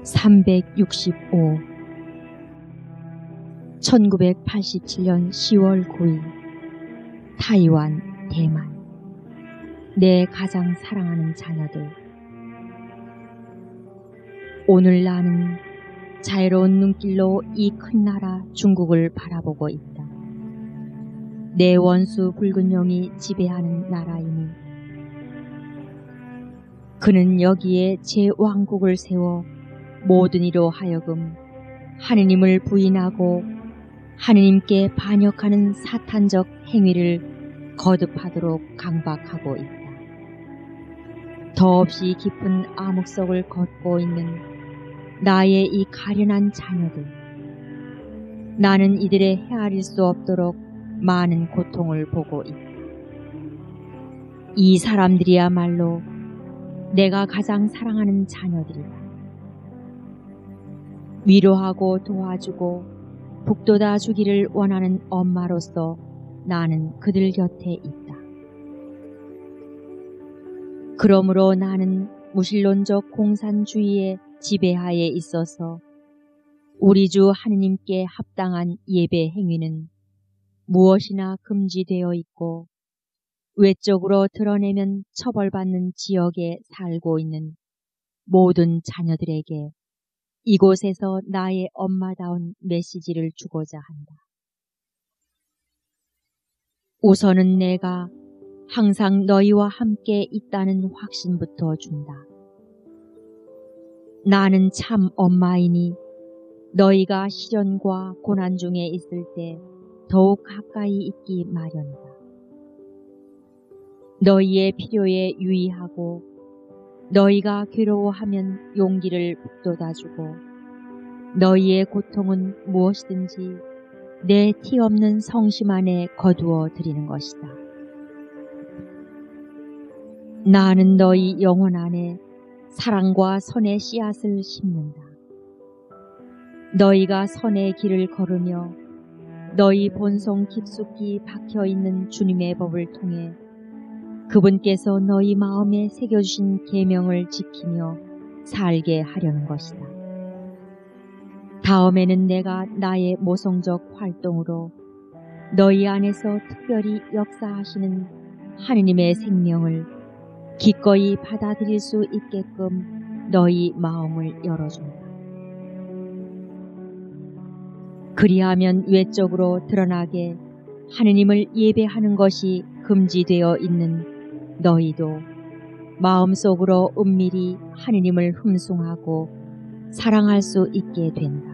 365 1987년 10월 9일 타이완, 대만. 내 가장 사랑하는 자녀들. 오늘 나는 자유로운 눈길로 이 큰 나라 중국을 바라보고 있다. 내 원수 붉은 용이 지배하는 나라이니 그는 여기에 제 왕국을 세워 모든 이로 하여금 하느님을 부인하고 하느님께 반역하는 사탄적 행위를 거듭하도록 강박하고 있다. 더없이 깊은 암흑 속을 걷고 있는 나의 이 가련한 자녀들. 나는 이들의 헤아릴 수 없도록 많은 고통을 보고 있다. 이 사람들이야말로 내가 가장 사랑하는 자녀들이다. 위로하고 도와주고 북돋아 주기를 원하는 엄마로서 나는 그들 곁에 있다. 그러므로 나는 무신론적 공산주의의 지배하에 있어서 우리 주 하느님께 합당한 예배 행위는 무엇이나 금지되어 있고 외적으로 드러내면 처벌받는 지역에 살고 있는 모든 자녀들에게 이곳에서 나의 엄마다운 메시지를 주고자 한다. 우선은 내가 항상 너희와 함께 있다는 확신부터 준다. 나는 참 엄마이니 너희가 시련과 고난 중에 있을 때 더욱 가까이 있기 마련이다. 너희의 필요에 유의하고 너희가 괴로워하면 용기를 북돋아주고 너희의 고통은 무엇이든지 내 티 없는 성심 안에 거두어 드리는 것이다. 나는 너희 영혼 안에 사랑과 선의 씨앗을 심는다. 너희가 선의 길을 걸으며 너희 본성 깊숙이 박혀있는 주님의 법을 통해 그분께서 너희 마음에 새겨주신 계명을 지키며 살게 하려는 것이다. 다음에는 내가 나의 모성적 활동으로 너희 안에서 특별히 역사하시는 하느님의 생명을 기꺼이 받아들일 수 있게끔 너희 마음을 열어준다. 그리하면 외적으로 드러나게 하느님을 예배하는 것이 금지되어 있는 너희도 마음속으로 은밀히 하느님을 흠숭하고 사랑할 수 있게 된다.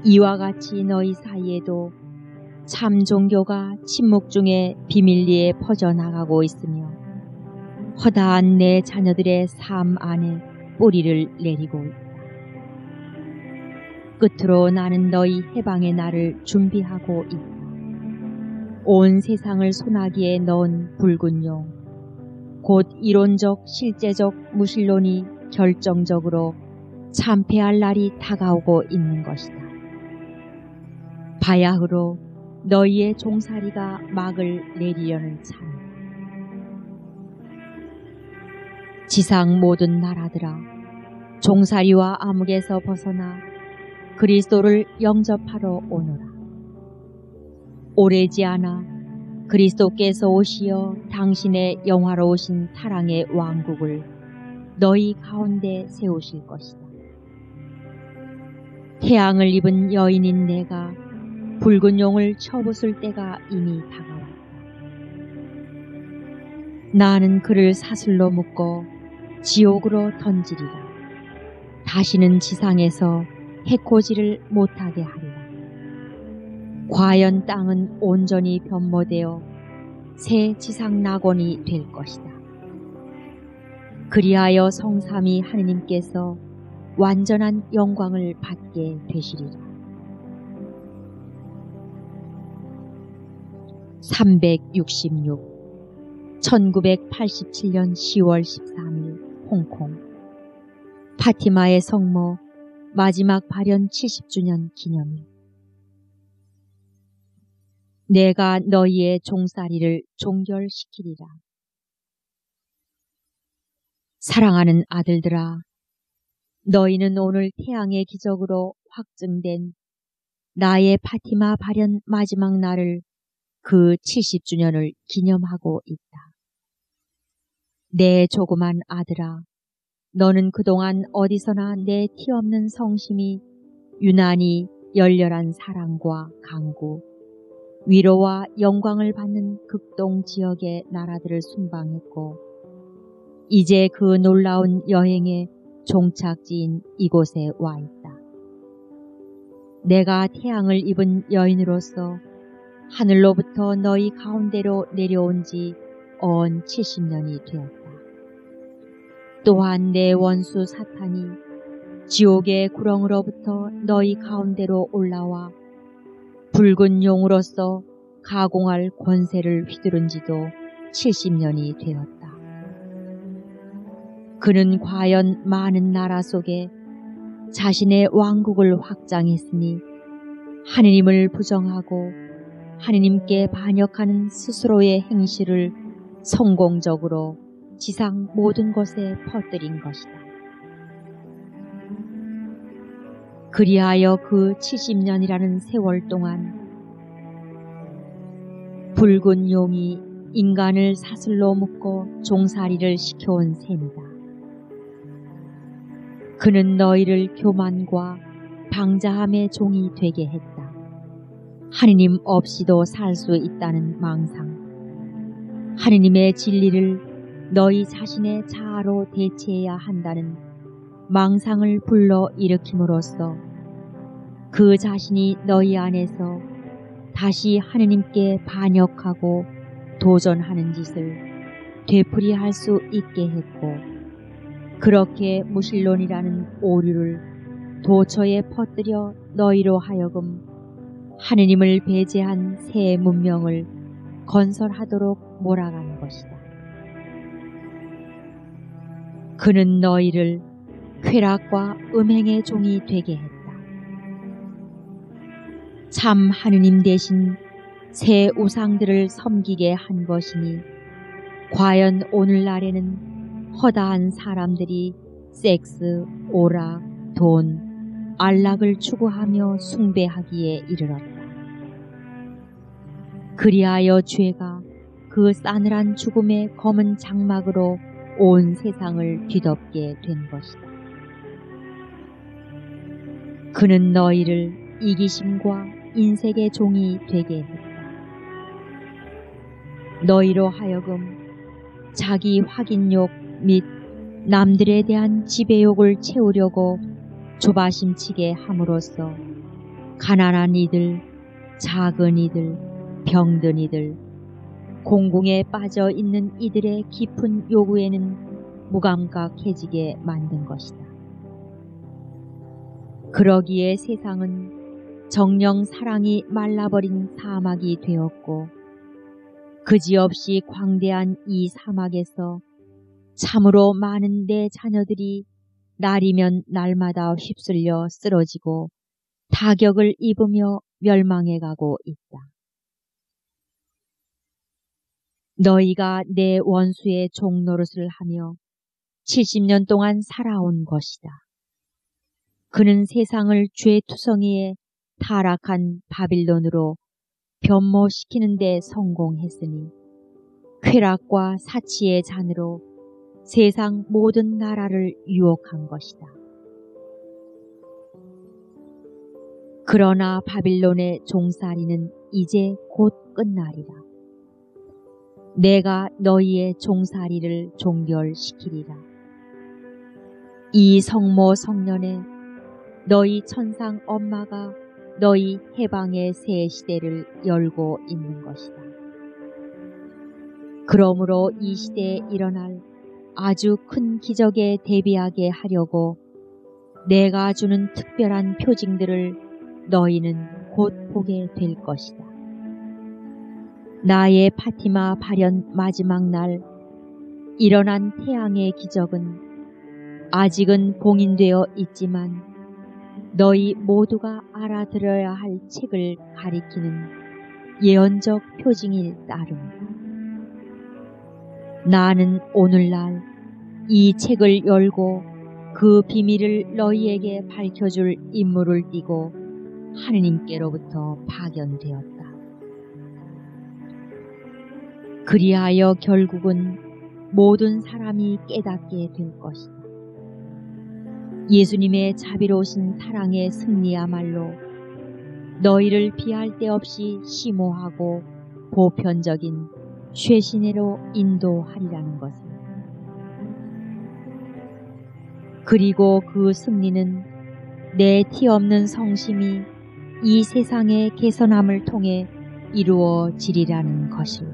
이와 같이 너희 사이에도 참 종교가 침묵 중에 비밀리에 퍼져나가고 있으며 허다한 내 자녀들의 삶 안에 뿌리를 내리고 있다. 끝으로 나는 너희 해방의 날을 준비하고 있다. 온 세상을 소나기에 넣은 붉은 용, 곧 이론적 실제적 무신론이 결정적으로 참패할 날이 다가오고 있는 것이다. 바야흐로 너희의 종살이가 막을 내리려는 참이다. 지상 모든 나라들아, 종살이와 암흑에서 벗어나 그리스도를 영접하러 오너라. 오래지 않아 그리스도께서 오시어 당신의 영화로우신 사랑의 왕국을 너희 가운데 세우실 것이다. 태양을 입은 여인인 내가 붉은 용을 쳐부술 때가 이미 다가왔다. 나는 그를 사슬로 묶어 지옥으로 던지리라. 다시는 지상에서 해코지를 못하게 하리라. 과연 땅은 온전히 변모되어 새 지상 낙원이 될 것이다. 그리하여 성삼위 하느님께서 완전한 영광을 받게 되시리라. 366 1987년 10월 13일 홍콩. 파티마의 성모 마지막 발현 70주년 기념일. 내가 너희의 종살이를 종결시키리라. 사랑하는 아들들아, 너희는 오늘 태양의 기적으로 확증된 나의 파티마 발현 마지막 날을 그 70주년을 기념하고 있다. 내 조그만 아들아, 너는 그동안 어디서나 내 티 없는 성심이 유난히 열렬한 사랑과 강구, 위로와 영광을 받는 극동 지역의 나라들을 순방했고, 이제 그 놀라운 여행의 종착지인 이곳에 와 있다. 내가 태양을 입은 여인으로서 하늘로부터 너희 가운데로 내려온 지 언 70년이 되었다. 또한 내 원수 사탄이 지옥의 구렁으로부터 너희 가운데로 올라와 붉은 용으로서 가공할 권세를 휘두른 지도 70년이 되었다. 그는 과연 많은 나라 속에 자신의 왕국을 확장했으니 하느님을 부정하고 하느님께 반역하는 스스로의 행실을 성공적으로 지상 모든 곳에 퍼뜨린 것이다. 그리하여 그 70년이라는 세월 동안 붉은 용이 인간을 사슬로 묶고 종살이를 시켜온 셈이다. 그는 너희를 교만과 방자함의 종이 되게 했다. 하느님 없이도 살 수 있다는 망상, 하느님의 진리를 너희 자신의 자아로 대체해야 한다는 망상을 불러 일으킴으로써 그 자신이 너희 안에서 다시 하느님께 반역하고 도전하는 짓을 되풀이할 수 있게 했고, 그렇게 무신론이라는 오류를 도처에 퍼뜨려 너희로 하여금 하느님을 배제한 새 문명을 건설하도록 몰아가는 것이다. 그는 너희를 쾌락과 음행의 종이 되게 했다. 참 하느님 대신 새 우상들을 섬기게 한 것이니, 과연 오늘날에는 허다한 사람들이 섹스, 오락, 돈, 안락을 추구하며 숭배하기에 이르렀다. 그리하여 죄가 그 싸늘한 죽음의 검은 장막으로 온 세상을 뒤덮게 된 것이다. 그는 너희를 이기심과 인색의 종이 되게 했다. 너희로 하여금 자기 확인욕 및 남들에 대한 지배욕을 채우려고 조바심치게 함으로써 가난한 이들, 작은 이들, 병든 이들, 공궁에 빠져 있는 이들의 깊은 요구에는 무감각해지게 만든 것이다. 그러기에 세상은 정령 사랑이 말라버린 사막이 되었고, 그지없이 광대한 이 사막에서 참으로 많은 내 자녀들이 날이면 날마다 휩쓸려 쓰러지고 타격을 입으며 멸망해가고 있다. 너희가 내 원수의 종노릇을 하며 70년 동안 살아온 것이다. 그는 세상을 죄투성이에 타락한 바빌론으로 변모시키는 데 성공했으니, 쾌락과 사치의 잔으로 세상 모든 나라를 유혹한 것이다. 그러나 바빌론의 종살이는 이제 곧 끝나리라. 내가 너희의 종살이를 종결시키리라. 이 성모 성년에 너희 천상 엄마가 너희 해방의 새 시대를 열고 있는 것이다. 그러므로 이 시대에 일어날 아주 큰 기적에 대비하게 하려고 내가 주는 특별한 표징들을 너희는 곧 보게 될 것이다. 나의 파티마 발현 마지막 날 일어난 태양의 기적은 아직은 봉인되어 있지만 너희 모두가 알아들어야 할 책을 가리키는 예언적 표징일 따름이다. 나는 오늘날 이 책을 열고 그 비밀을 너희에게 밝혀줄 임무를 띠고 하느님께로부터 파견되었다. 그리하여 결국은 모든 사람이 깨닫게 될 것이다. 예수님의 자비로우신 사랑의 승리야말로 너희를 비할 데 없이 심오하고 보편적인 쇄신회로 인도하리라는 것을. 그리고 그 승리는 내 티 없는 성심이 이 세상의 개선함을 통해 이루어지리라는 것을.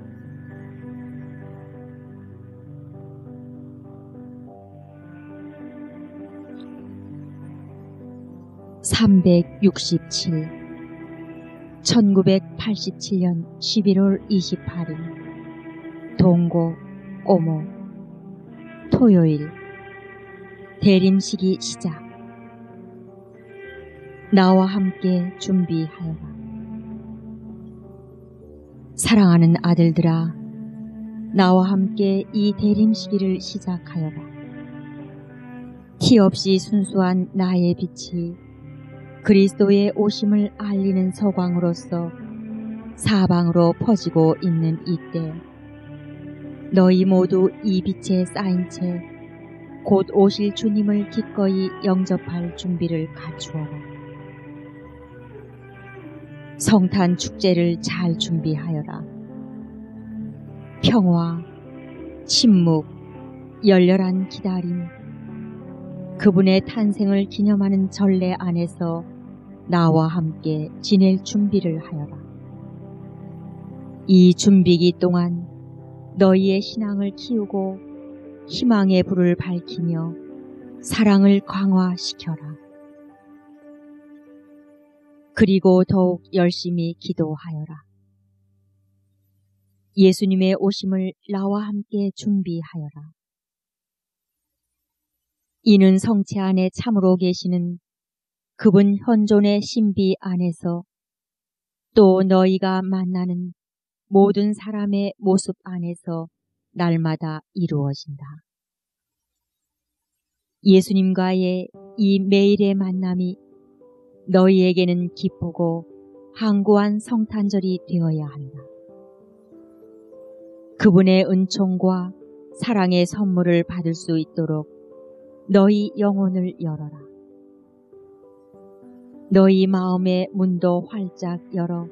(367) 1987년 11월 28일 동고 꼬모 토요일 대림식이 시작. 나와 함께 준비하여라. 사랑하는 아들들아, 나와 함께 이 대림시기를 시작하여라. 티 없이 순수한 나의 빛이 그리스도의 오심을 알리는 서광으로서 사방으로 퍼지고 있는 이때 너희 모두 이 빛에 쌓인 채 곧 오실 주님을 기꺼이 영접할 준비를 갖추어라. 성탄 축제를 잘 준비하여라. 평화, 침묵, 열렬한 기다림, 그분의 탄생을 기념하는 전례 안에서 나와 함께 지낼 준비를 하여라. 이 준비기 동안 너희의 신앙을 키우고 희망의 불을 밝히며 사랑을 강화시켜라. 그리고 더욱 열심히 기도하여라. 예수님의 오심을 나와 함께 준비하여라. 이는 성체 안에 참으로 계시는 그분 현존의 신비 안에서 또 너희가 만나는 모든 사람의 모습 안에서 날마다 이루어진다. 예수님과의 이 매일의 만남이 너희에게는 기쁘고 항구한 성탄절이 되어야 한다. 그분의 은총과 사랑의 선물을 받을 수 있도록 너희 영혼을 열어라. 너희 마음의 문도 활짝 열어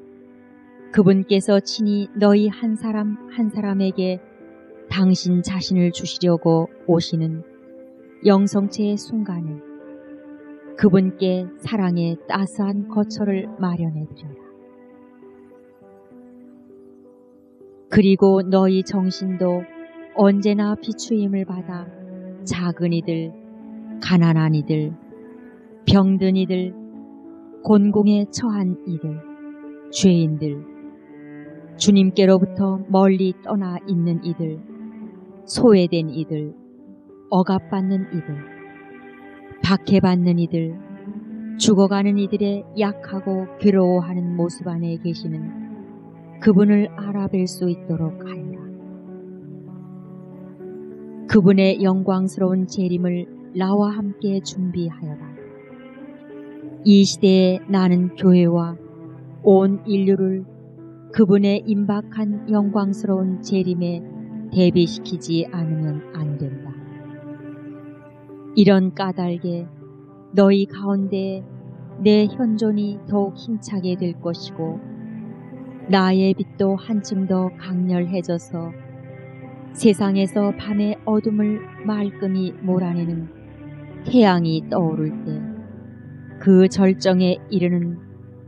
그분께서 친히 너희 한 사람 한 사람에게 당신 자신을 주시려고 오시는 영성체의 순간에 그분께 사랑의 따스한 거처를 마련해드려라. 그리고 너희 정신도 언제나 비추임을 받아 작은 이들, 가난한 이들, 병든 이들, 곤궁에 처한 이들, 죄인들, 주님께로부터 멀리 떠나 있는 이들, 소외된 이들, 억압받는 이들, 박해받는 이들, 죽어가는 이들의 약하고 괴로워하는 모습 안에 계시는 그분을 알아뵐 수 있도록 하여라. 그분의 영광스러운 재림을 나와 함께 준비하여라. 이 시대에 나는 교회와 온 인류를 그분의 임박한 영광스러운 재림에 대비시키지 않으면 안 된다. 이런 까닭에 너희 가운데 내 현존이 더욱 힘차게 될 것이고 나의 빛도 한층 더 강렬해져서 세상에서 밤의 어둠을 말끔히 몰아내는 태양이 떠오를 때 그 절정에 이르는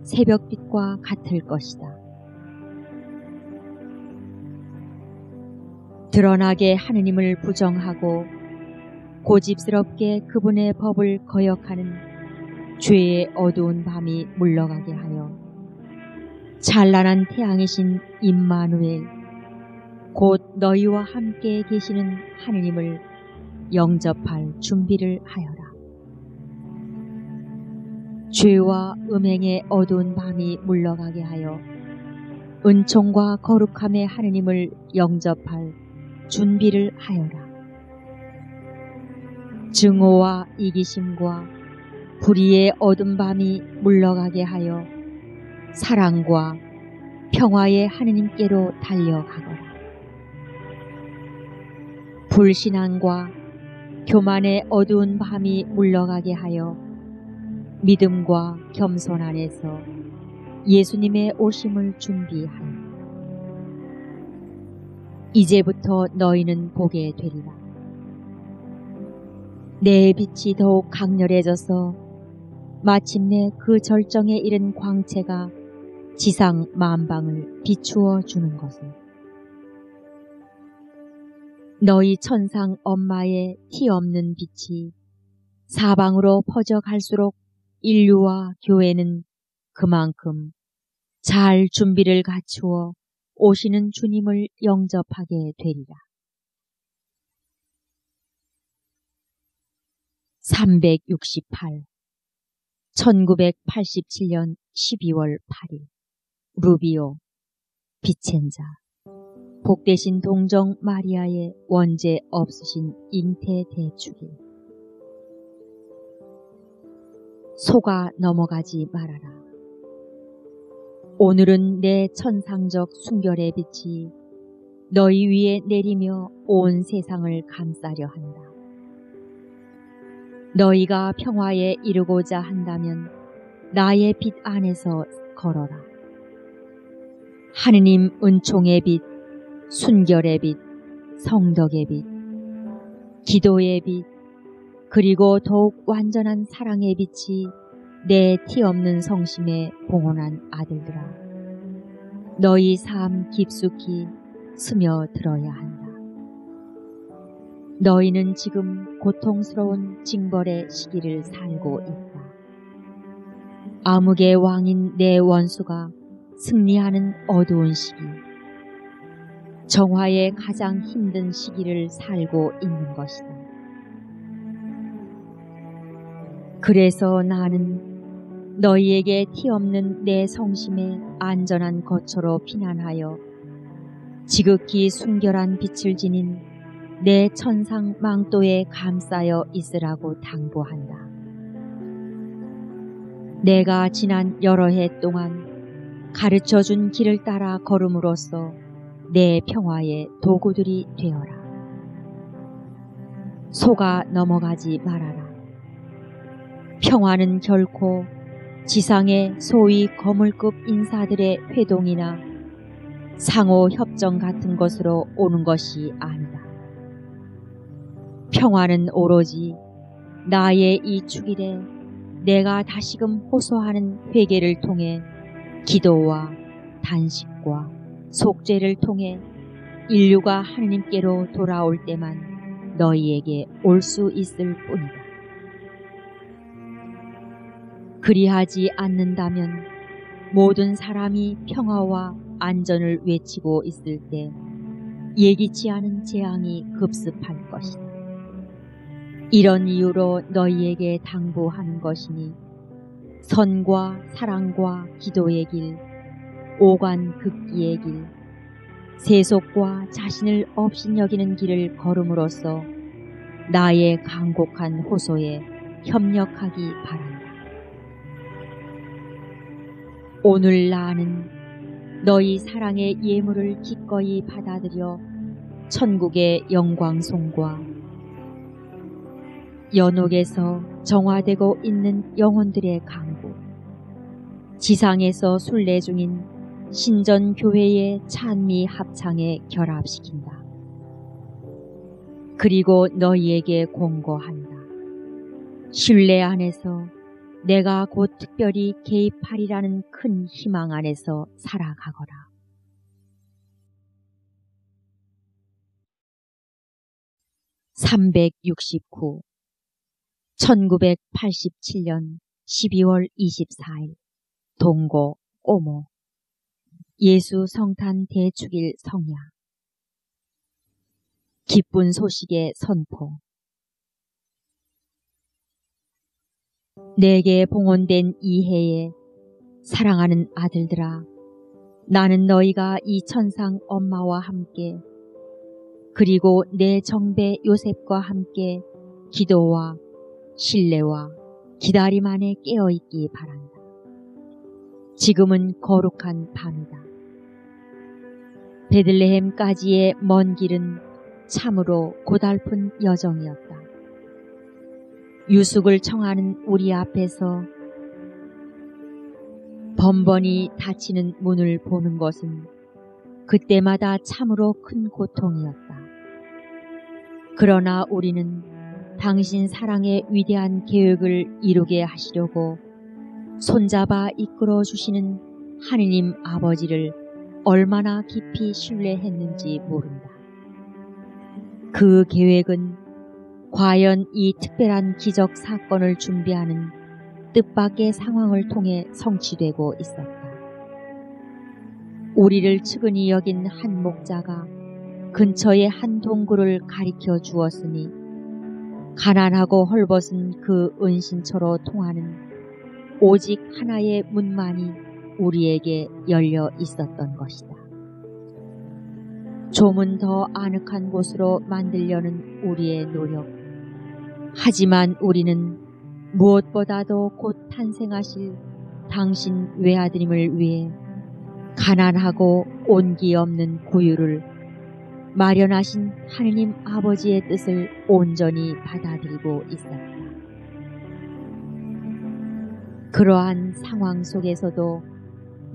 새벽빛과 같을 것이다. 드러나게 하느님을 부정하고 고집스럽게 그분의 법을 거역하는 죄의 어두운 밤이 물러가게 하여 찬란한 태양이신 임마누엘 곧 너희와 함께 계시는 하느님을 영접할 준비를 하여라. 죄와 음행의 어두운 밤이 물러가게 하여 은총과 거룩함의 하느님을 영접할 준비를 하여라. 증오와 이기심과 불의의 어둠 밤이 물러가게 하여 사랑과 평화의 하느님께로 달려가거라. 불신앙과 교만의 어두운 밤이 물러가게 하여 믿음과 겸손 안에서 예수님의 오심을 준비하여 이제부터 너희는 보게 되리라. 내 빛이 더욱 강렬해져서 마침내 그 절정에 이른 광채가 지상 만방을 비추어 주는 것을. 너희 천상 엄마의 티 없는 빛이 사방으로 퍼져갈수록 인류와 교회는 그만큼 잘 준비를 갖추어 오시는 주님을 영접하게 되리라. 368. 1987년 12월 8일 루비오 비첸자. 복되신 동정 마리아의 원죄 없으신 잉태 대축일. 속아 넘어가지 말아라. 오늘은 내 천상적 순결의 빛이 너희 위에 내리며 온 세상을 감싸려 한다. 너희가 평화에 이르고자 한다면 나의 빛 안에서 걸어라. 하느님 은총의 빛, 순결의 빛, 성덕의 빛, 기도의 빛, 그리고 더욱 완전한 사랑의 빛이 내 티 없는 성심에 봉헌한 아들들아, 너희 삶 깊숙이 스며들어야 한다. 너희는 지금 고통스러운 징벌의 시기를 살고 있다. 암흑의 왕인 내 원수가 승리하는 어두운 시기, 정화의 가장 힘든 시기를 살고 있는 것이다. 그래서 나는 너희에게 티 없는 내 성심에 안전한 거처로 피난하여 지극히 순결한 빛을 지닌 내 천상 망토에 감싸여 있으라고 당부한다. 내가 지난 여러 해 동안 가르쳐준 길을 따라 걸음으로써 내 평화의 도구들이 되어라. 속아 넘어가지 말아라. 평화는 결코 지상의 소위 거물급 인사들의 회동이나 상호 협정 같은 것으로 오는 것이 아니다. 평화는 오로지 나의 이 축일에 내가 다시금 호소하는 회개를 통해 기도와 단식과 속죄를 통해 인류가 하느님께로 돌아올 때만 너희에게 올 수 있을 뿐이다. 그리하지 않는다면 모든 사람이 평화와 안전을 외치고 있을 때 예기치 않은 재앙이 급습할 것이다. 이런 이유로 너희에게 당부하는 것이니 선과 사랑과 기도의 길, 오관극기의 길, 세속과 자신을 업신여기는 길을 걸음으로써 나의 간곡한 호소에 협력하기 바란다. 오늘 나는 너희 사랑의 예물을 기꺼이 받아들여 천국의 영광송과 연옥에서 정화되고 있는 영혼들의 강구, 지상에서 순례 중인 신전교회의 찬미 합창에 결합시킨다. 그리고 너희에게 권고한다. 신뢰 안에서 내가 곧 특별히 개입하리라는 큰 희망 안에서 살아가거라. (369) 1987년 12월 24일 동고 꼬모 예수 성탄 대축일 성야. 기쁜 소식의 선포. 내게 봉헌된 이 해에 사랑하는 아들들아, 나는 너희가 이 천상 엄마와 함께 그리고 내 정배 요셉과 함께 기도와 신뢰와 기다림 안에 깨어있기 바란다. 지금은 거룩한 밤이다. 베들레헴까지의 먼 길은 참으로 고달픈 여정이었다. 유숙을 청하는 우리 앞에서 번번이 닫히는 문을 보는 것은 그때마다 참으로 큰 고통이었다. 그러나 우리는 당신 사랑의 위대한 계획을 이루게 하시려고 손잡아 이끌어 주시는 하느님 아버지를 얼마나 깊이 신뢰했는지 모른다. 그 계획은 과연 이 특별한 기적 사건을 준비하는 뜻밖의 상황을 통해 성취되고 있었다. 우리를 측은히 여긴 한 목자가 근처의 한 동굴을 가리켜 주었으니 가난하고 헐벗은 그 은신처로 통하는 오직 하나의 문만이 우리에게 열려 있었던 것이다. 좀은 더 아늑한 곳으로 만들려는 우리의 노력. 하지만 우리는 무엇보다도 곧 탄생하실 당신 외아드님을 위해 가난하고 온기 없는 구유를 마련하신 하느님 아버지의 뜻을 온전히 받아들이고 있었다. 그러한 상황 속에서도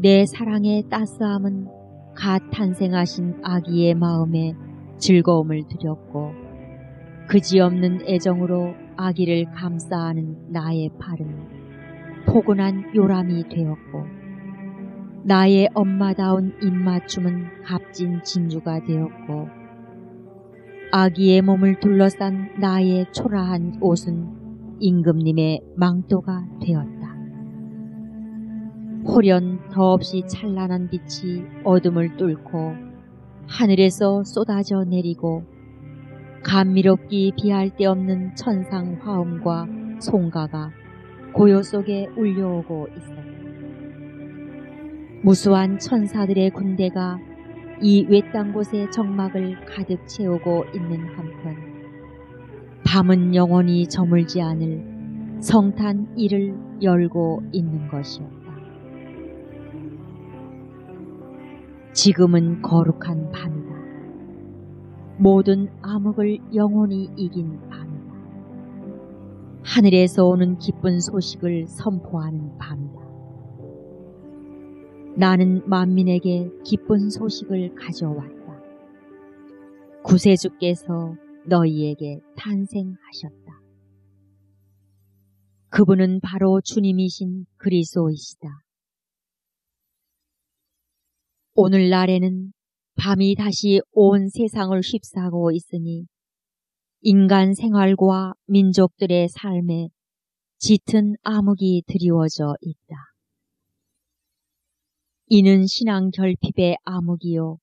내 사랑의 따스함은 갓 탄생하신 아기의 마음에 즐거움을 드렸고 그지없는 애정으로 아기를 감싸안은 나의 팔은 포근한 요람이 되었고 나의 엄마다운 입맞춤은 값진 진주가 되었고 아기의 몸을 둘러싼 나의 초라한 옷은 임금님의 망토가 되었다. 호련 더없이 찬란한 빛이 어둠을 뚫고 하늘에서 쏟아져 내리고 감미롭기 비할 데 없는 천상 화음과 송가가 고요 속에 울려오고 있었다. 무수한 천사들의 군대가 이 외딴 곳의 정막을 가득 채우고 있는 한편 밤은 영원히 저물지 않을 성탄 1을 열고 있는 것이었다. 지금은 거룩한 밤이다. 모든 암흑을 영원히 이긴 밤이다. 하늘에서 오는 기쁜 소식을 선포하는 밤이다. 나는 만민에게 기쁜 소식을 가져왔다. 구세주께서 너희에게 탄생하셨다. 그분은 바로 주님이신 그리스도이시다. 오늘날에는 밤이 다시 온 세상을 휩싸고 있으니 인간 생활과 민족들의 삶에 짙은 암흑이 드리워져 있다. 이는 신앙 결핍의 암흑이요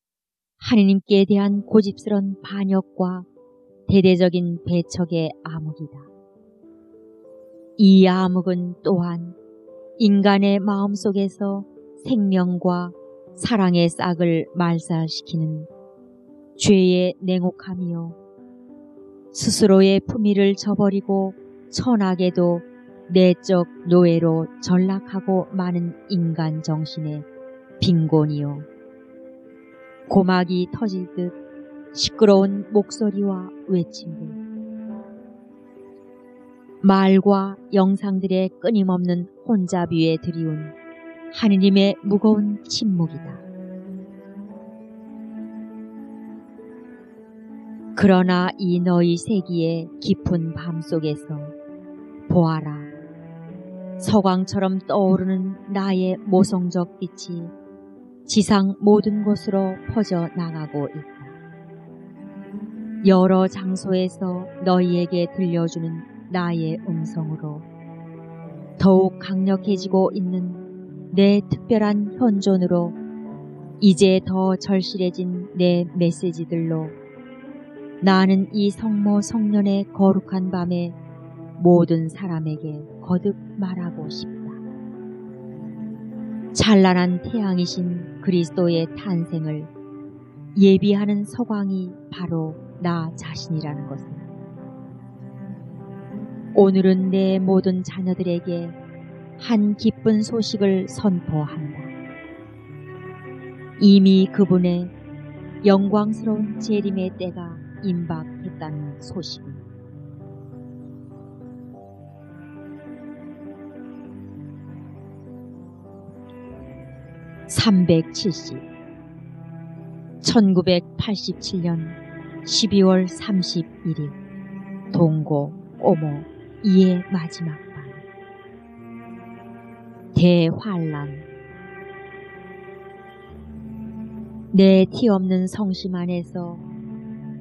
하느님께 대한 고집스런 반역과 대대적인 배척의 암흑이다. 이 암흑은 또한 인간의 마음속에서 생명과 사랑의 싹을 말살시키는 죄의 냉혹함이요 스스로의 품위를 저버리고 천하게도 내적 노예로 전락하고 마는 인간 정신의 빈곤이요 고막이 터질 듯 시끄러운 목소리와 외침들, 말과 영상들의 끊임없는 혼잡 위에 드리운 하느님의 무거운 침묵이다. 그러나 이 너희 세기의 깊은 밤 속에서 보아라. 서광처럼 떠오르는 나의 모성적 빛이 지상 모든 곳으로 퍼져 나가고 있다. 여러 장소에서 너희에게 들려주는 나의 음성으로 더욱 강력해지고 있는 내 특별한 현존으로 이제 더 절실해진 내 메시지들로 나는 이 성모 성년의 거룩한 밤에 모든 사람에게 거듭 말하고 싶다. 찬란한 태양이신 그리스도의 탄생을 예비하는 서광이 바로 나 자신이라는 것을. 오늘은 내 모든 자녀들에게 한 기쁜 소식을 선포한다. 이미 그분의 영광스러운 재림의 때가 임박했다는 소식을. (370) 1987년 12월 31일 동고 꼬모 이의 마지막 밤. 대환란. 내 티 없는 성심 안에서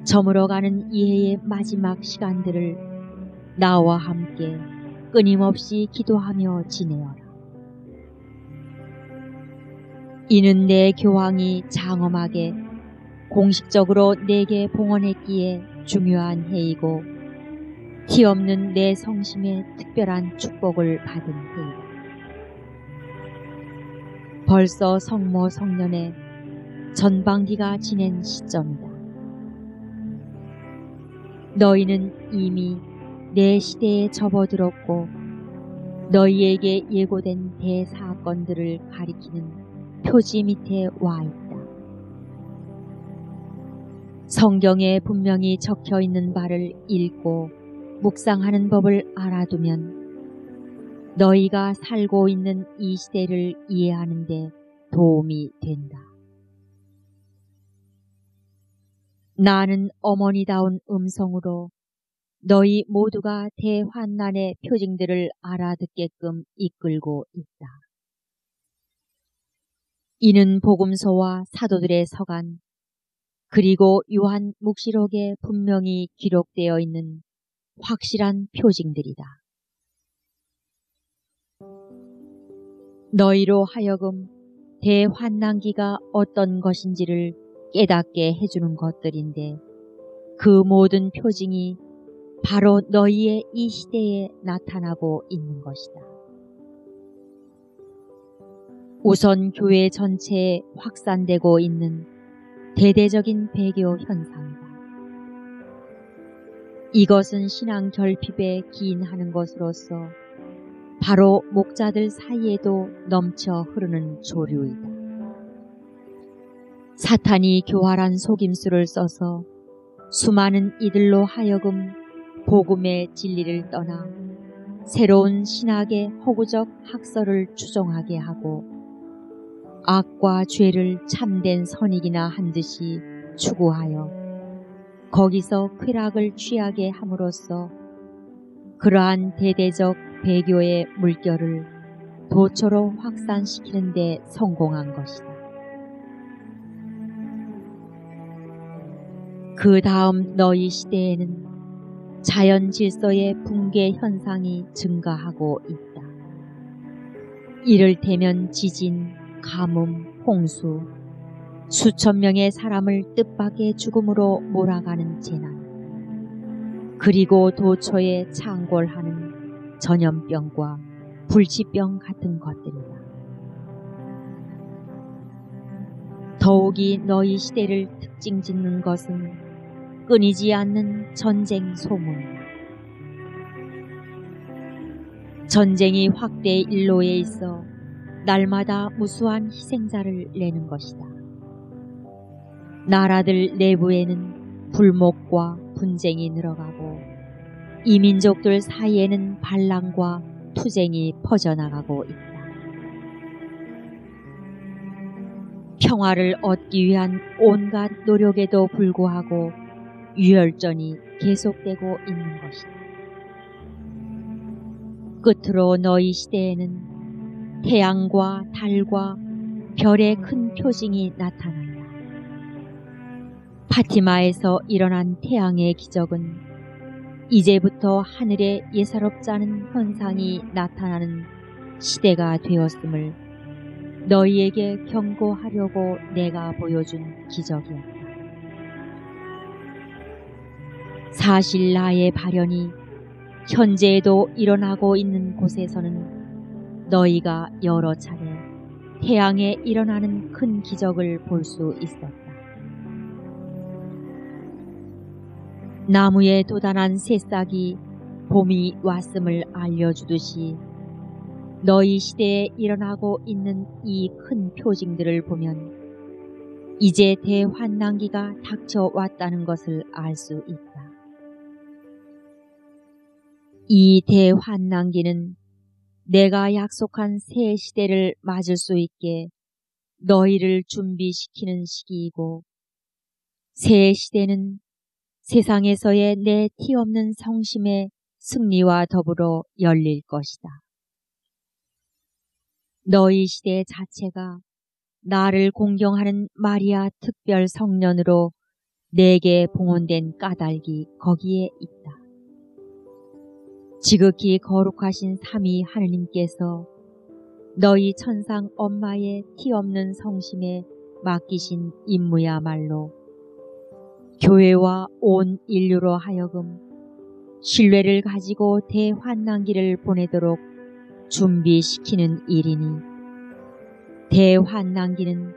저물어가는 이해의 마지막 시간들을 나와 함께 끊임없이 기도하며 지내어라. 이는 내 교황이 장엄하게 공식적으로 내게 봉헌했기에 중요한 해이고 티 없는 내 성심의 특별한 축복을 받은 해이다. 벌써 성모 성년에 전반기가 지낸 시점이다. 너희는 이미 내 시대에 접어들었고 너희에게 예고된 대사건들을 가리키는 표지 밑에 와 있다. 성경에 분명히 적혀 있는 바를 읽고 묵상하는 법을 알아두면 너희가 살고 있는 이 시대를 이해하는 데 도움이 된다. 나는 어머니다운 음성으로 너희 모두가 대환난의 표징들을 알아듣게끔 이끌고 있다. 이는 복음서와 사도들의 서간 그리고 요한 묵시록에 분명히 기록되어 있는 확실한 표징들이다. 너희로 하여금 대환난기가 어떤 것인지를 깨닫게 해주는 것들인데 그 모든 표징이 바로 너희의 이 시대에 나타나고 있는 것이다. 우선 교회 전체에 확산되고 있는 대대적인 배교 현상이다. 이것은 신앙 결핍에 기인하는 것으로서 바로 목자들 사이에도 넘쳐 흐르는 조류이다. 사탄이 교활한 속임수를 써서 수많은 이들로 하여금 복음의 진리를 떠나 새로운 신학의 허구적 학설을 추종하게 하고 악과 죄를 참된 선익이나 한 듯이 추구하여 거기서 쾌락을 취하게 함으로써 그러한 대대적 배교의 물결을 도처로 확산시키는 데 성공한 것이다. 그 다음 너희 시대에는 자연 질서의 붕괴 현상이 증가하고 있다. 이를테면 지진, 가뭄, 홍수, 수천 명의 사람을 뜻밖의 죽음으로 몰아가는 재난, 그리고 도처에 창궐하는 전염병과 불치병 같은 것들이다. 더욱이 너희 시대를 특징 짓는 것은 끊이지 않는 전쟁 소문이다. 전쟁이 확대 일로에 있어 날마다 무수한 희생자를 내는 것이다. 나라들 내부에는 불목과 분쟁이 늘어가고 이민족들 사이에는 반란과 투쟁이 퍼져나가고 있다. 평화를 얻기 위한 온갖 노력에도 불구하고 유혈전이 계속되고 있는 것이다. 끝으로 너희 시대에는 태양과 달과 별의 큰 표징이 나타난다. 파티마에서 일어난 태양의 기적은 이제부터 하늘에 예사롭지 않은 현상이 나타나는 시대가 되었음을 너희에게 경고하려고 내가 보여준 기적이었다. 사실 나의 발현이 현재에도 일어나고 있는 곳에서는 너희가 여러 차례 태양에 일어나는 큰 기적을 볼 수 있었다. 나무에 돋아난 새싹이 봄이 왔음을 알려주듯이 너희 시대에 일어나고 있는 이 큰 표징들을 보면 이제 대환난기가 닥쳐왔다는 것을 알 수 있다. 이 대환난기는 내가 약속한 새 시대를 맞을 수 있게 너희를 준비시키는 시기이고, 새 시대는 세상에서의 내 티 없는 성심의 승리와 더불어 열릴 것이다. 너희 시대 자체가 나를 공경하는 마리아 특별 성년으로 내게 봉헌된 까닭이 거기에 있다. 지극히 거룩하신 삼위 하느님께서 너희 천상 엄마의 티 없는 성심에 맡기신 임무야말로 교회와 온 인류로 하여금 신뢰를 가지고 대환난기를 보내도록 준비시키는 일이니, 대환난기는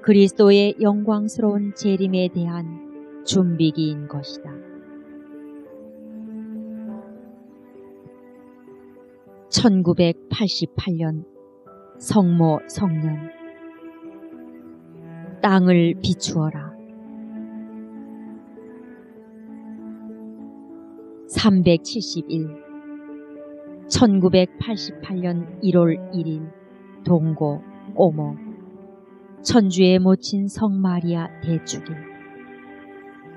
그리스도의 영광스러운 재림에 대한 준비기인 것이다. 1988년 성모 성년. 땅을 비추어라. 371. 1988년 1월 1일 동고 꼬모. 천주에 모친 성마리아 대축일.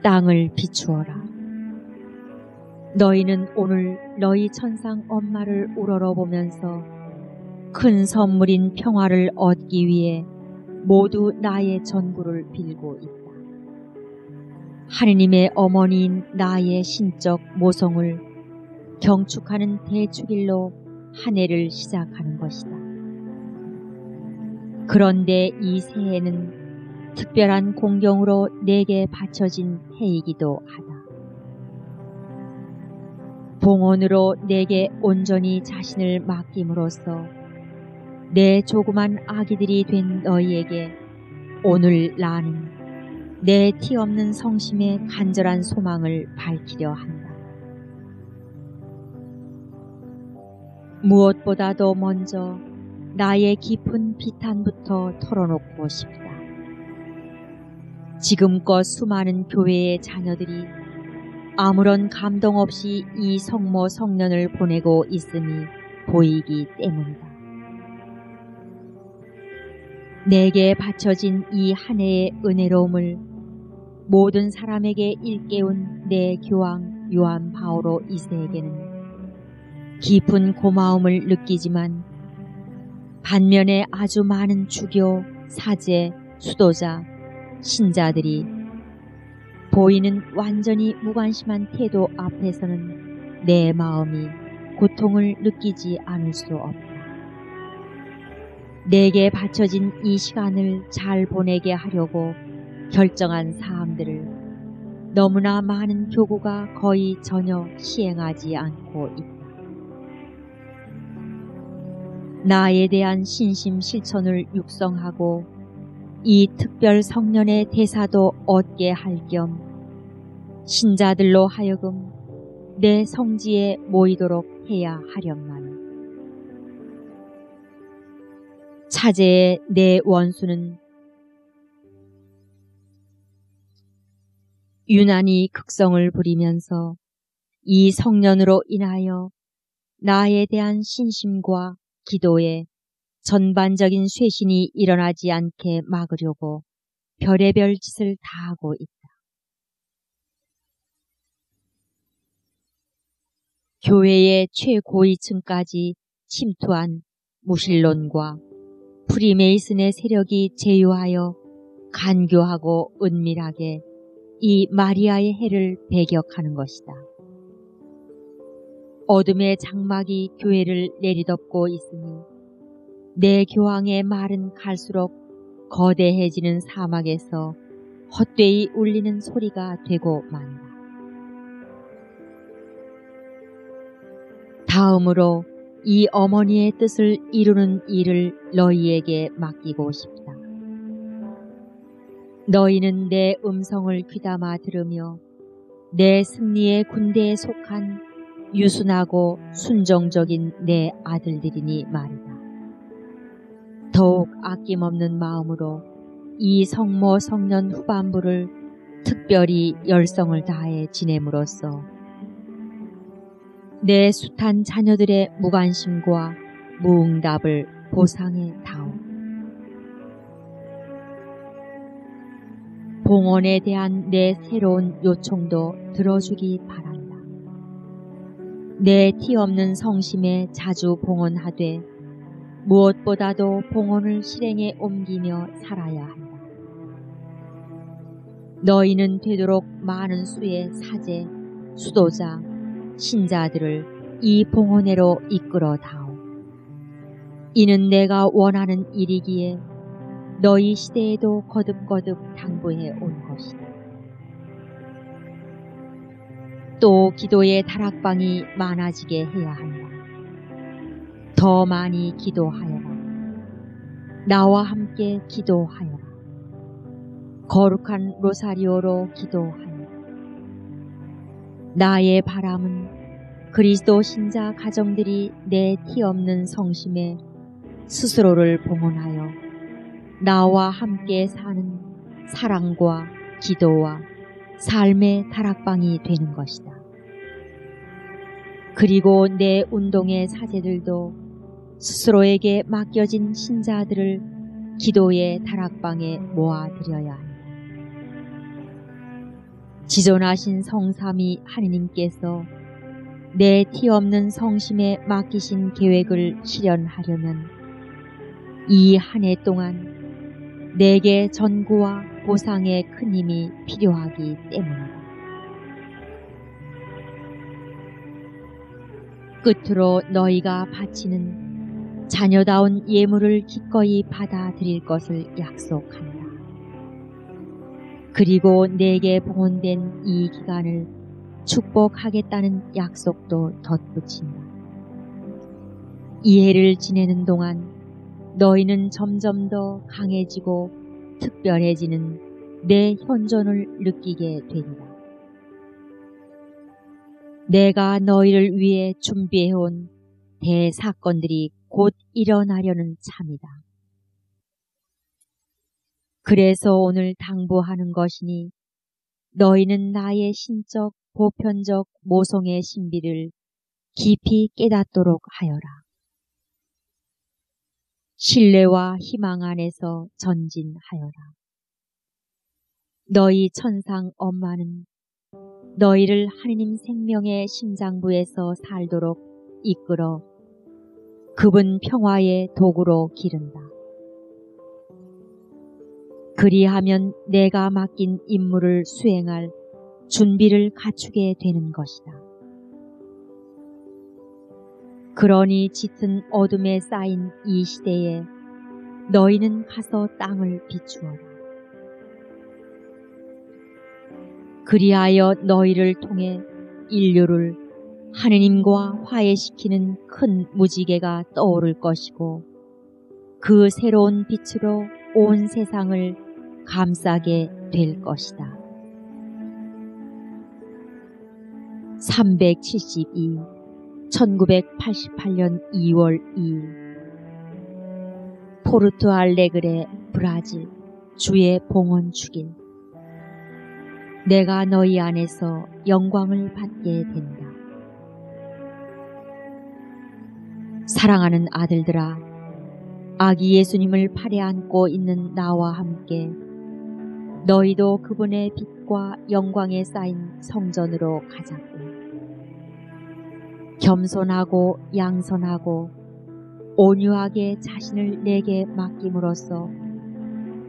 땅을 비추어라. 너희는 오늘 너희 천상 엄마를 우러러보면서 큰 선물인 평화를 얻기 위해 모두 나의 전구를 빌고 있다. 하느님의 어머니인 나의 신적 모성을 경축하는 대축일로 한 해를 시작하는 것이다. 그런데 이 새해는 특별한 공경으로 내게 바쳐진 해이기도 하다. 봉헌으로 내게 온전히 자신을 맡김으로써 내 조그만 아기들이 된 너희에게 오늘 나는 내 티 없는 성심의 간절한 소망을 밝히려 한다. 무엇보다도 먼저 나의 깊은 비탄부터 털어놓고 싶다. 지금껏 수많은 교회의 자녀들이 아무런 감동 없이 이 성모 성년을 보내고 있음이 보이기 때문이다. 내게 바쳐진 이 한 해의 은혜로움을 모든 사람에게 일깨운 내 교황 요한 바오로 2세에게는 깊은 고마움을 느끼지만, 반면에 아주 많은 주교, 사제, 수도자, 신자들이 보이는 완전히 무관심한 태도 앞에서는 내 마음이 고통을 느끼지 않을 수 없다. 내게 바쳐진 이 시간을 잘 보내게 하려고 결정한 사항들을 너무나 많은 교구가 거의 전혀 시행하지 않고 있다. 나에 대한 신심 실천을 육성하고 이 특별 성년의 대사도 얻게 할 겸 신자들로 하여금 내 성지에 모이도록 해야 하렵나니, 차제의 내 원수는 유난히 극성을 부리면서 이 성년으로 인하여 나에 대한 신심과 기도에 전반적인 쇄신이 일어나지 않게 막으려고 별의별 짓을 다 하고 있다. 교회의 최고위층까지 침투한 무신론과 프리메이슨의 세력이 제휴하여 간교하고 은밀하게 이 마리아의 해를 배격하는 것이다. 어둠의 장막이 교회를 내리덮고 있으니 내 교황의 말은 갈수록 거대해지는 사막에서 헛되이 울리는 소리가 되고 만다. 다음으로 이 어머니의 뜻을 이루는 일을 너희에게 맡기고 싶다. 너희는 내 음성을 귀담아 들으며 내 승리의 군대에 속한 유순하고 순종적인 내 아들들이니 말이다. 더욱 아낌없는 마음으로 이 성모 성년 후반부를 특별히 열성을 다해 지냄으로써 내 숱한 자녀들의 무관심과 무응답을 보상해 다오. 봉헌에 대한 내 새로운 요청도 들어주기 바란다. 내 티 없는 성심에 자주 봉헌하되 무엇보다도 봉헌을 실행에 옮기며 살아야 한다. 너희는 되도록 많은 수의 사제, 수도자, 신자들을 이 봉헌회로 이끌어 다오. 이는 내가 원하는 일이기에 너희 시대에도 거듭거듭 당부해 온 것이다. 또 기도의 다락방이 많아지게 해야 한다. 더 많이 기도하여라. 나와 함께 기도하여라. 거룩한 로사리오로 기도하여라. 나의 바람은 그리스도 신자 가정들이 내 티 없는 성심에 스스로를 봉헌하여 나와 함께 사는 사랑과 기도와 삶의 다락방이 되는 것이다. 그리고 내 운동의 사제들도 스스로에게 맡겨진 신자들을 기도의 다락방에 모아드려야 한다. 지존하신 성삼위 하느님께서 내 티 없는 성심에 맡기신 계획을 실현하려면 이 한 해 동안 내게 전구와 보상의 큰 힘이 필요하기 때문이다. 끝으로 너희가 바치는 자녀다운 예물을 기꺼이 받아들일 것을 약속한다. 그리고 내게 봉헌된 이 기간을 축복하겠다는 약속도 덧붙인다. 이 해를 지내는 동안 너희는 점점 더 강해지고 특별해지는 내 현존을 느끼게 되리라. 내가 너희를 위해 준비해온 대사건들이 곧 일어나려는 참이다. 그래서 오늘 당부하는 것이니 너희는 나의 신적 보편적 모성의 신비를 깊이 깨닫도록 하여라. 신뢰와 희망 안에서 전진하여라. 너희 천상 엄마는 너희를 하느님 생명의 심장부에서 살도록 이끌어 그분 평화의 도구로 기른다. 그리하면 내가 맡긴 임무를 수행할 준비를 갖추게 되는 것이다. 그러니 짙은 어둠에 쌓인 이 시대에 너희는 가서 땅을 비추어라. 그리하여 너희를 통해 인류를 하느님과 화해시키는 큰 무지개가 떠오를 것이고 그 새로운 빛으로 온 세상을 감싸게 될 것이다. 372 1988년 2월 2일 포르투 알레그레 브라질 주의 봉헌 축일. 내가 너희 안에서 영광을 받게 된다. 사랑하는 아들들아, 아기 예수님을 팔에 안고 있는 나와 함께 너희도 그분의 빛과 영광에 쌓인 성전으로 가자고. 겸손하고 양선하고 온유하게 자신을 내게 맡김으로써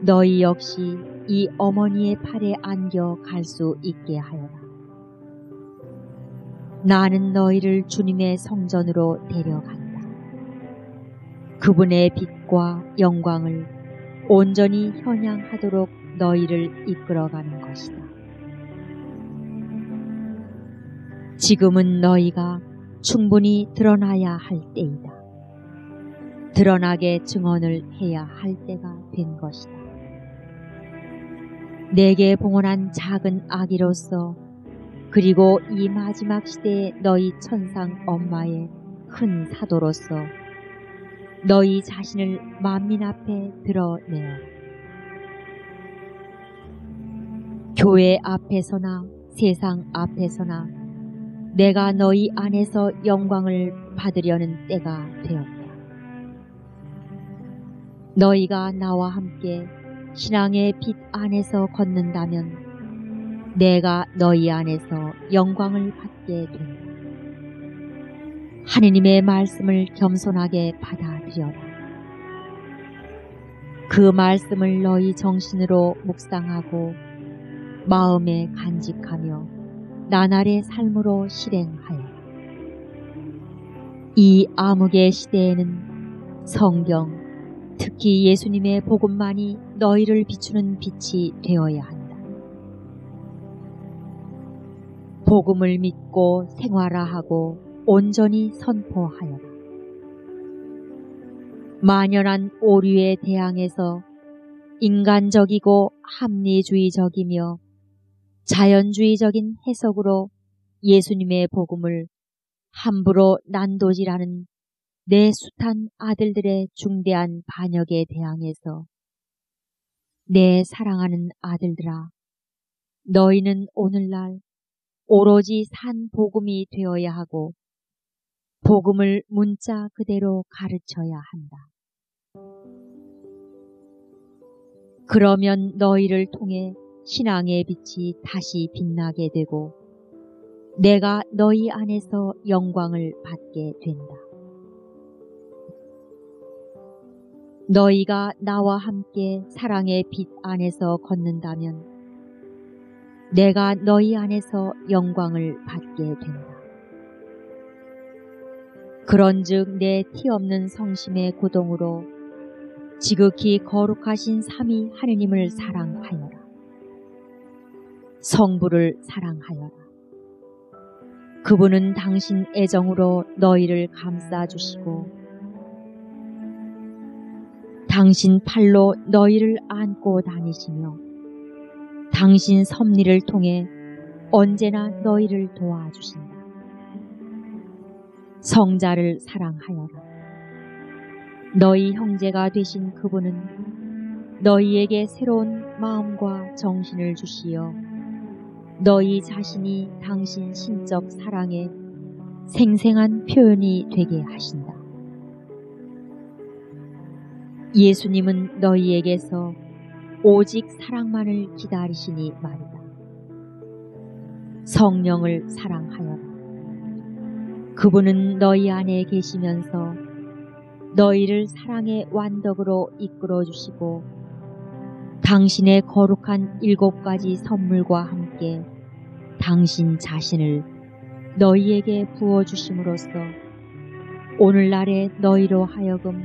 너희 역시 이 어머니의 팔에 안겨 갈 수 있게 하여라. 나는 너희를 주님의 성전으로 데려간다. 그분의 빛과 영광을 온전히 현양하도록 너희를 이끌어가는 것이다. 지금은 너희가 충분히 드러나야 할 때이다. 드러나게 증언을 해야 할 때가 된 것이다. 내게 봉헌한 작은 아기로서 그리고 이 마지막 시대에 너희 천상 엄마의 큰 사도로서 너희 자신을 만민 앞에 드러내어라. 교회 앞에서나 세상 앞에서나 내가 너희 안에서 영광을 받으려는 때가 되었다. 너희가 나와 함께 신앙의 빛 안에서 걷는다면 내가 너희 안에서 영광을 받게 된다. 하느님의 말씀을 겸손하게 받아들여라. 그 말씀을 너희 정신으로 묵상하고 마음에 간직하며 나날의 삶으로 실행하여라. 이 암흑의 시대에는 성경, 특히 예수님의 복음만이 너희를 비추는 빛이 되어야 한다. 복음을 믿고 생활화하고 온전히 선포하여라. 만연한 오류에 대항해서 인간적이고 합리주의적이며 자연주의적인 해석으로 예수님의 복음을 함부로 난도질하는 내 숱한 아들들의 중대한 반역에 대항해서 내 사랑하는 아들들아, 너희는 오늘날 오로지 산 복음이 되어야 하고 복음을 문자 그대로 가르쳐야 한다. 그러면 너희를 통해 신앙의 빛이 다시 빛나게 되고 내가 너희 안에서 영광을 받게 된다. 너희가 나와 함께 사랑의 빛 안에서 걷는다면 내가 너희 안에서 영광을 받게 된다. 그런즉 내 티 없는 성심의 고동으로 지극히 거룩하신 삼위 하느님을 사랑하여라. 성부를 사랑하여라. 그분은 당신 애정으로 너희를 감싸주시고 당신 팔로 너희를 안고 다니시며 당신 섭리를 통해 언제나 너희를 도와주신다. 성자를 사랑하여라. 너희 형제가 되신 그분은 너희에게 새로운 마음과 정신을 주시어 너희 자신이 당신 신적 사랑의 생생한 표현이 되게 하신다. 예수님은 너희에게서 오직 사랑만을 기다리시니 말이다. 성령을 사랑하여라. 그분은 너희 안에 계시면서 너희를 사랑의 완덕으로 이끌어 주시고 당신의 거룩한 7가지 선물과 함께 당신 자신을 너희에게 부어주심으로써 오늘날의 너희로 하여금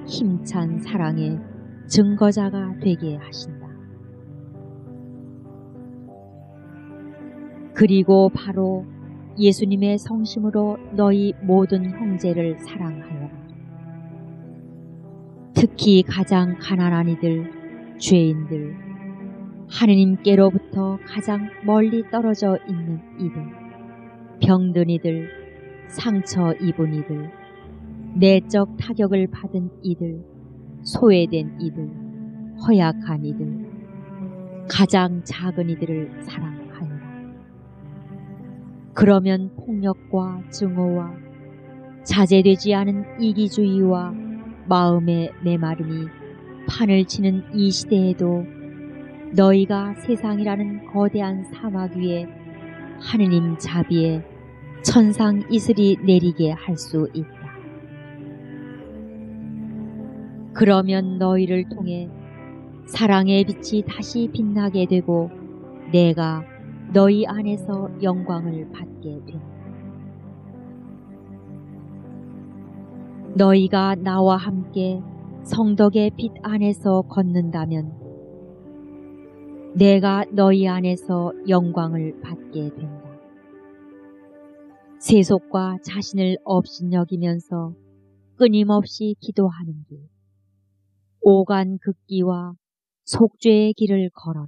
힘찬 사랑의 증거자가 되게 하신다. 그리고 바로 예수님의 성심으로 너희 모든 형제를 사랑하여라. 특히 가장 가난한 이들, 죄인들, 하느님께로부터 가장 멀리 떨어져 있는 이들, 병든 이들, 상처 입은 이들, 내적 타격을 받은 이들, 소외된 이들, 허약한 이들, 가장 작은 이들을 사랑하여라. 그러면 폭력과 증오와 자제되지 않은 이기주의와 마음의 메마름이 판을 치는 이 시대에도 너희가 세상이라는 거대한 사막 위에 하느님 자비에 천상 이슬이 내리게 할 수 있다. 그러면 너희를 통해 사랑의 빛이 다시 빛나게 되고 내가 너희 안에서 영광을 받게 된다. 너희가 나와 함께 성덕의 빛 안에서 걷는다면 내가 너희 안에서 영광을 받게 된다. 세속과 자신을 업신여기면서 끊임없이 기도하는 길, 오간 극기와 속죄의 길을 걸어라.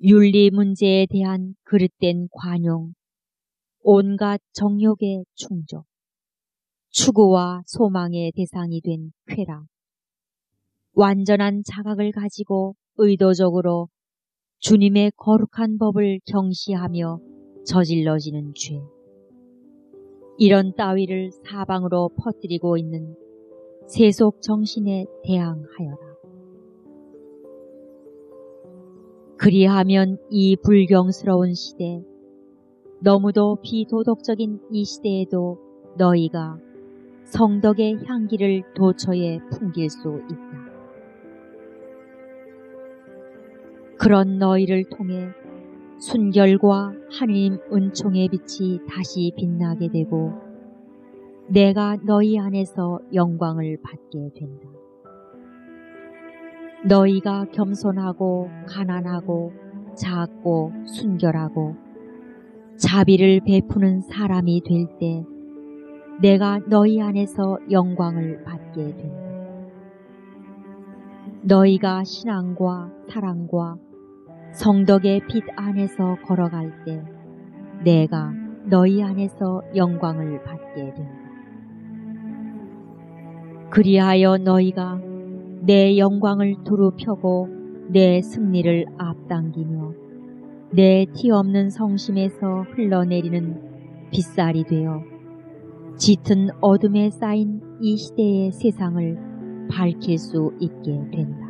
윤리 문제에 대한 그릇된 관용, 온갖 정욕의 충족, 추구와 소망의 대상이 된 쾌락, 완전한 자각을 가지고 의도적으로 주님의 거룩한 법을 경시하며 저질러지는 죄, 이런 따위를 사방으로 퍼뜨리고 있는 세속 정신에 대항하여라. 그리하면 이 불경스러운 시대, 너무도 비도덕적인 이 시대에도 너희가 성덕의 향기를 도처에 풍길 수 있다. 그런 너희를 통해 순결과 하느님 은총의 빛이 다시 빛나게 되고 내가 너희 안에서 영광을 받게 된다. 너희가 겸손하고 가난하고 작고 순결하고 자비를 베푸는 사람이 될 때 내가 너희 안에서 영광을 받게 된다. 너희가 신앙과 사랑과 성덕의 빛 안에서 걸어갈 때 내가 너희 안에서 영광을 받게 된다. 그리하여 너희가 내 영광을 두루 펴고 내 승리를 앞당기며 내 티 없는 성심에서 흘러내리는 빗살이 되어 짙은 어둠에 쌓인 이 시대의 세상을 밝힐 수 있게 된다.